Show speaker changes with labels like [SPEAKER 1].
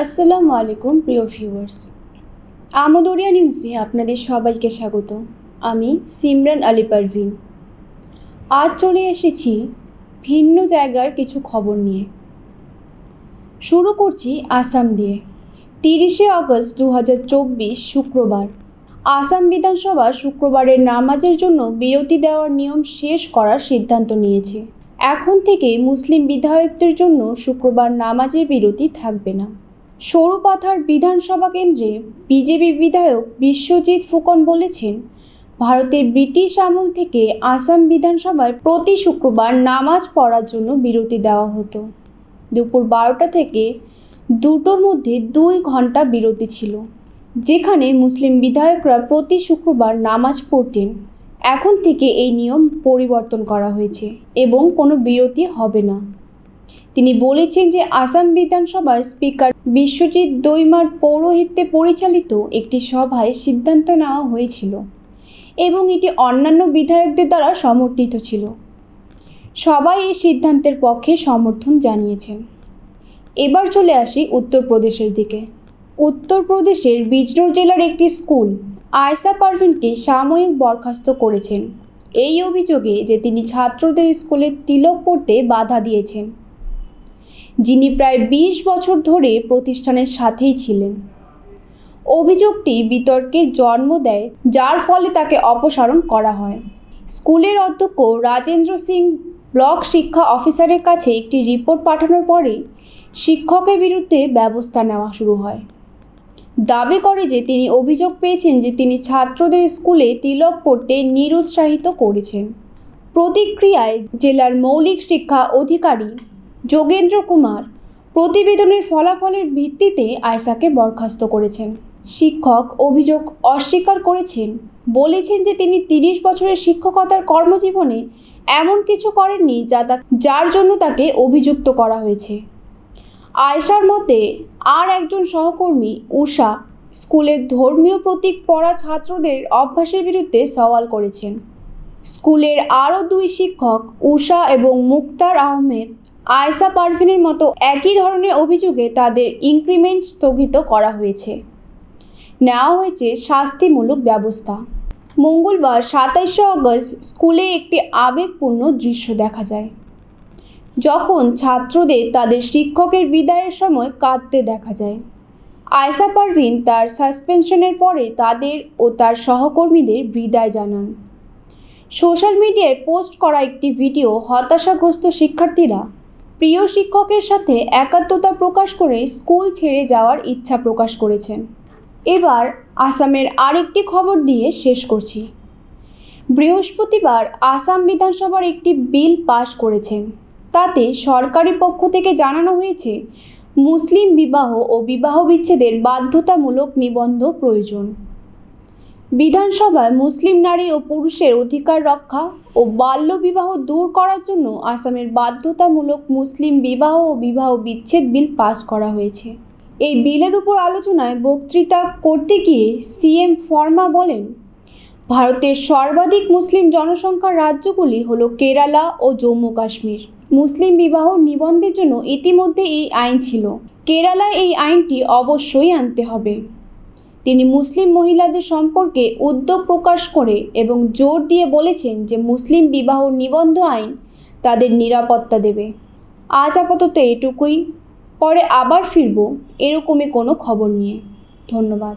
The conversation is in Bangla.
[SPEAKER 1] আসসালামু আলাইকুম প্রিয় ভিউয়ার্স, আমদরিয়া নিউজে আপনাদের সবাইকে স্বাগত। আমি সিমরান আলী পারভিন। আজ চলে এসেছি ভিন্ন জায়গার কিছু খবর নিয়ে। শুরু করছি আসাম দিয়ে। 30শে আগস্ট 2024 শুক্রবার আসাম বিধানসভা শুক্রবারের নামাজের জন্য বিরতি দেওয়ার নিয়ম শেষ করার সিদ্ধান্ত নিয়েছে। এখন থেকে মুসলিম বিধায়কদের জন্য শুক্রবার নামাজের বিরতি থাকবে না। সরুপাথার বিধানসভা কেন্দ্রে বিজেপি বিধায়ক বিশ্বজিৎ ফুকন বলেছেন, ভারতের ব্রিটিশ আমল থেকে আসাম বিধানসভায় প্রতি শুক্রবার নামাজ পড়ার জন্য বিরতি দেওয়া হতো। দুপুর 12টা থেকে 2টোর মধ্যে 2 ঘন্টা বিরতি ছিল, যেখানে মুসলিম বিধায়করা প্রতি শুক্রবার নামাজ পড়তেন। এখন থেকে এই নিয়ম পরিবর্তন করা হয়েছে এবং কোনো বিরতি হবে না। তিনি বলেছেন যে আসাম বিধানসভার স্পিকার বিশ্বজিৎ দৈমার পৌরোহিত্যে পরিচালিত একটি সভায় সিদ্ধান্ত নেওয়া হয়েছিল এবং এটি অন্যান্য বিধায়কদের দ্বারা সমর্থিত ছিল। সবাই এই সিদ্ধান্তের পক্ষে সমর্থন জানিয়েছেন। এবার চলে আসি উত্তরপ্রদেশের দিকে। উত্তরপ্রদেশের বিজনোর জেলার একটি স্কুল আয়েশা পারভিনকে সাময়িক বরখাস্ত করেছেন এই অভিযোগে যে তিনি ছাত্রদের স্কুলে তিলক পড়তে বাধা দিয়েছেন, যিনি প্রায় 20 বছর ধরে প্রতিষ্ঠানের সাথেই ছিলেন। অভিযোগটি বিতর্কের জন্ম দেয়, যার ফলে তাকে অপসারণ করা হয়। স্কুলের অধ্যক্ষ রাজেন্দ্র সিং ব্লক শিক্ষা অফিসারের কাছে একটি রিপোর্ট পাঠানোর পরে শিক্ষকের বিরুদ্ধে ব্যবস্থা নেওয়া শুরু হয়। দাবি করে যে তিনি অভিযোগ পেয়েছেন যে তিনি ছাত্রদের স্কুলে তিলক পড়তে নিরুৎসাহিত করেছেন। প্রতিক্রিয়ায় জেলার মৌলিক শিক্ষা অধিকারী যোগেন্দ্র কুমার প্রতিবেদনের ফলাফলের ভিত্তিতে আয়েশাকে বরখাস্ত করেছেন। শিক্ষক অভিযোগ অস্বীকার করেছেন, বলেছেন যে তিনি 30 বছরের শিক্ষকতার কর্মজীবনে এমন কিছু করেননি যার জন্য তাকে অভিযুক্ত করা হয়েছে। আয়েশার মতে আর একজন সহকর্মী উষা স্কুলের ধর্মীয় প্রতীক পড়া ছাত্রদের অভ্যাসের বিরুদ্ধে সওয়াল করেছেন। স্কুলের আরও 2 শিক্ষক উষা এবং মুক্তার আহমেদ আয়েশা পারভিনের মতো একই ধরনের অভিযোগে তাদের ইনক্রিমেন্ট স্থগিত করা হয়েছে। নেওয়া হয়েছে শাস্তিমূলক ব্যবস্থা। মঙ্গলবার 27শে আগস্ট স্কুলে একটি আবেগপূর্ণ দৃশ্য দেখা যায়, যখন ছাত্রদের তাদের শিক্ষকের বিদায়ের সময় কাঁদতে দেখা যায়। আয়েশা পারভিন তার সাসপেনশনের পরে তাদের ও তার সহকর্মীদের বিদায় জানান। সোশ্যাল মিডিয়ায় পোস্ট করা একটি ভিডিও হতাশাগ্রস্ত শিক্ষার্থীরা প্রিয় শিক্ষকের সাথে একাত্মতা প্রকাশ করে স্কুল ছেড়ে যাওয়ার ইচ্ছা প্রকাশ করেছেন। এবার আসামের আরেকটি খবর দিয়ে শেষ করছি। বৃহস্পতিবার আসাম বিধানসভার একটি বিল পাশ করেছেন। তাতে সরকারি পক্ষ থেকে জানানো হয়েছে, মুসলিম বিবাহ ও বিবাহ বিচ্ছেদের বাধ্যতামূলক নিবন্ধ প্রয়োজন। বিধানসভায় মুসলিম নারী ও পুরুষের অধিকার রক্ষা ও বাল্য বিবাহ দূর করার জন্য আসামের বাধ্যতামূলক মুসলিম বিবাহ ও বিবাহ বিচ্ছেদ বিল পাস করা হয়েছে। এই বিলের উপর আলোচনায় বক্তৃতা করতে গিয়ে সিএম ফর্মা বলেন, ভারতের সর্বাধিক মুসলিম জনসংখ্যার রাজ্যগুলি হলো কেরালা ও জম্মু কাশ্মীর। মুসলিম বিবাহ নিবন্ধের জন্য ইতিমধ্যে এই আইন ছিল। কেরালায় এই আইনটি অবশ্যই আনতে হবে। তিনি মুসলিম মহিলাদের সম্পর্কে উদ্বেগ প্রকাশ করে এবং জোর দিয়ে বলেছেন যে মুসলিম বিবাহ নিবন্ধ আইন তাদের নিরাপত্তা দেবে। আজ আপাতত এটুকুই। পরে আবার ফিরব এরকমই কোনো খবর নিয়ে। ধন্যবাদ।